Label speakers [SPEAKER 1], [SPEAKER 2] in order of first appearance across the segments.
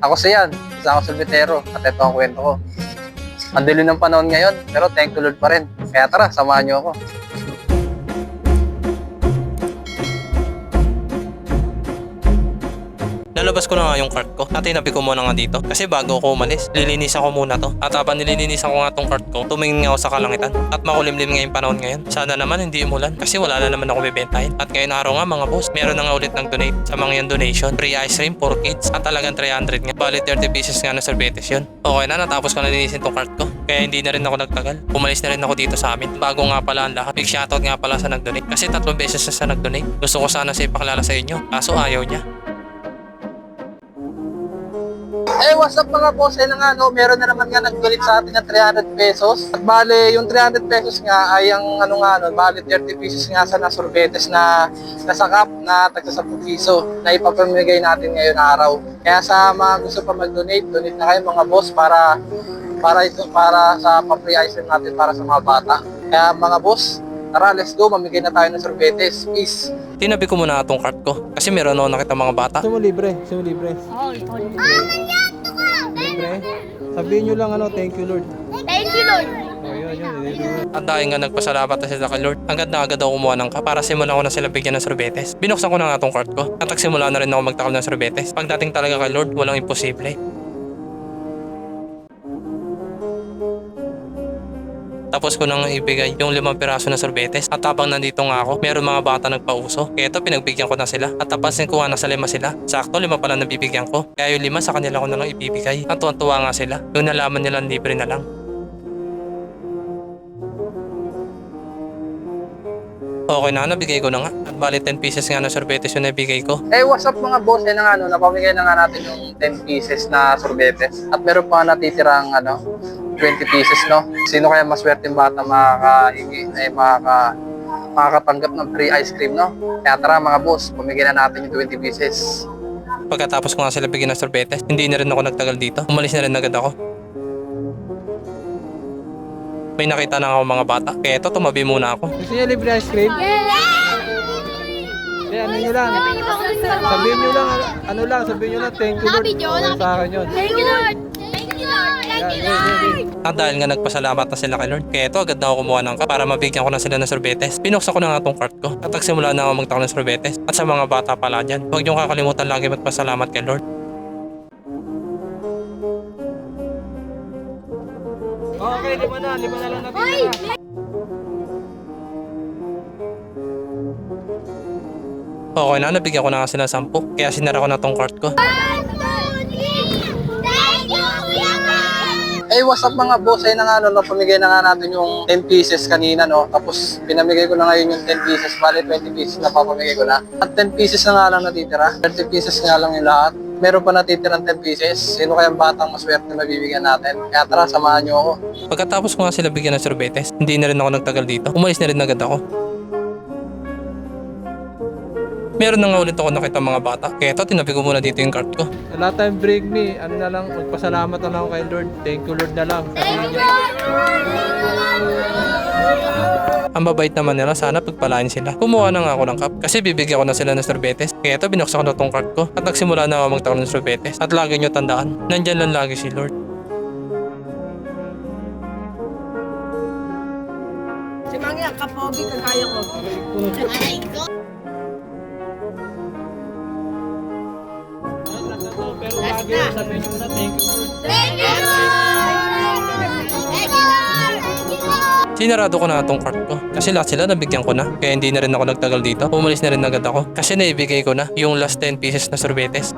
[SPEAKER 1] Ako siya yan, isa ako sulbitero at ito ang kwento ko. Ang dilim ng panahon ngayon, pero thank you Lord pa rin. Kaya tara, samahan niyo ako.
[SPEAKER 2] Nalabas ko na nga yung cart ko at tinabi ko muna nga dito kasi bago ako umalis, lilinisan ko muna to. At habang nililinisan ko nga tong cart ko, tumingin nga ako sa kalangitan at makulimlim nga yung panahon ngayon. Sana naman hindi umulan kasi wala na naman ako bibentahin. At ngayon araw nga mga boss, meron na nga ulit ng donate sa mga yung donation. Free ice cream for kids at talagang 300 nga. Bali 30 pieces nga na sorbetes yun. Okay na, natapos ko na linisin tong cart ko. Kaya hindi na rin ako nagtagal. Umalis na rin ako dito sa amin. Bago nga pala ang lahat. Big shoutout nga pala sa nag-donate. Kasi 3 beses na sa nag-donate. Gusto ko sana sa ipakilala sa inyo. Kaso ayaw niya.
[SPEAKER 1] What's up mga boss? Ayun nga, meron na naman nga nag-donate sa atin ng 300 pesos. At bale, yung 300 pesos nga ay ang bale 30 pieces nga sa nasorbetes na nasakap na tagsa 10 piso na ipapamigay natin ngayon araw. Kaya sa mga gusto pa mag-donate, donate na kayo mga boss para sa pa-free ice cream natin para sa mga bata. Kaya mga boss, tara, let's go, mamigay na tayo ng sorbetes. Peace!
[SPEAKER 2] Tinabi ko muna itong cart ko kasi meron ako nakita mga bata.
[SPEAKER 3] Gusto mo libre? Libre. Sabihin nyo lang thank you Lord.
[SPEAKER 4] Thank you, Lord.
[SPEAKER 3] Oh, yun.
[SPEAKER 2] At dahil nga nagpasalamat na sila kay Lord, agad na agad ako kumuha ng cup para simulan ko na sila bigyan ng sorbetes. Binuksan ko na nga itong cart ko at nagsimula na rin ako magtakal ng sorbetes. Pagdating talaga kay Lord, walang imposible. Tapos ko nang ibigay yung 5 piraso na sorbetes at habang nandito nga ako, meron mga bata nagpauso. Kaya ito pinagbigyan ko na sila at tapasin ko nga nasa 5 sila. Sakto 5 pala nabibigyan ko. Kaya yung 5 sa kanila ko na lang ibibigay. At tuwan-tuwa nga sila. Yung nalaman nila libre na lang. Okay na, nabigay ko na nga. At bali 10 pieces nga na sorbetes yung nabigay ko.
[SPEAKER 1] What's up mga boss? Ayun nga, napamigay na nga natin yung 10 pieces na sorbetes. At meron pa nga natitirang 20 pieces, Sino kaya maswerteng bata makakatanggap ng free ice cream, Kaya tara mga boss, pamigay na natin yung 20 pieces.
[SPEAKER 2] Pagkatapos ko nga sila bigyan ng sorbetes, hindi na rin ako nagtagal dito. Umalis na rin agad ako. May nakita na ako mga bata. Kaya ito, tumabi muna ako.
[SPEAKER 3] Gusto niya libre ice cream? Ano nyo lang? Sabihin nyo lang, sabihin nyo lang, thank you Lord. Sa akin yun.
[SPEAKER 4] Thank you, Lord. Thank you, Lord. Thank you, Lord.
[SPEAKER 2] At dahil nga nagpasalamat na sila kay Lord, kaya ito agad na ako kumuha ng cup para mabigyan ko na sila ng sorbetes. Pinuksan ko na nga itong cart ko at nagsimula na ako magtakal ng sorbetes. At sa mga bata pala dyan, huwag niyong kakalimutan lagi magpasalamat kay Lord.
[SPEAKER 3] Okay, 5 na lang natin.
[SPEAKER 2] Okay na, nabigyan ko na nga sila 10. Kaya sinara ko na tong cart ko.
[SPEAKER 4] Thank you, Kuya Mark.
[SPEAKER 1] What's up mga boss? Ayun na nga, napamigay na nga natin yung 10 pieces kanina, Tapos pinamigay ko na ngayon yung 10 pieces. Bali 20 pieces na papamigay ko na. At 10 pieces na nga lang natitira. 30 pieces nga lang yung lahat. Meron pa natitirang 10 pieces. Sino kayang batang maswerte na mabibigyan natin? Kaya tara, samahan nyo ako.
[SPEAKER 2] Pagkatapos ko nga sila bigyan ng sorbetes, hindi na rin ako nagtagal dito. Umalis na rin agad ako. Meron na nga ulit ako nakita mga bata. Kaya ito, tinabi ko muna dito yung cart ko.
[SPEAKER 3] Wala tayong break me. Na lang, magpasalamat na lang ako kay Lord. Thank you Lord na lang.
[SPEAKER 2] Ang babait naman nila, sana pagpalain sila. Kumuha na nga ako ng cup kasi bibigyan ko na sila ng sorbetes. Kaya ito, binuksan ko na tong cart ko at nagsimula na ako magtakal ng sorbetes. At lagi nyo tandaan, nandyan lang lagi si Lord.
[SPEAKER 5] Si Mangi, ang kapogi, kagaya ko.
[SPEAKER 4] Aray ko.
[SPEAKER 3] Pero lagi sabihin nyo na thank you.
[SPEAKER 4] Thank you, Lord. Thank you, Lord.
[SPEAKER 2] Sinarado ko na itong cart ko kasi lahat sila nabigyan ko na. Kaya hindi na rin ako nagtagal dito. Umalis na rin agad ako kasi naibigay ko na yung last 10 pieces na sorbetes.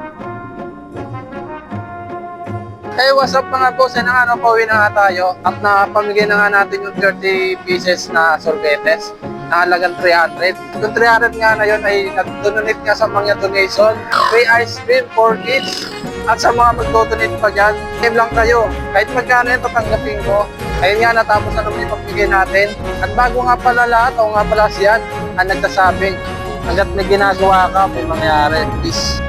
[SPEAKER 1] What's up mga boss? Ayun na nga, pauwi na nga tayo. At napamigay na nga natin yung 30 pieces na sorbetes na halagang 300. Yung 300 nga na yun ay nag-donate nga sa mga donation. Free ice cream for kids. At sa mga mag-donate pa dyan, game lang kayo. Kahit magkano yun, tatanggapin ko. Ayun nga, natapos na naman yung pagbigay natin. At bago nga pala lahat, o nga pala siyan, ang nagsasabi, hanggat may ginagawa ka, may mangyari. Peace.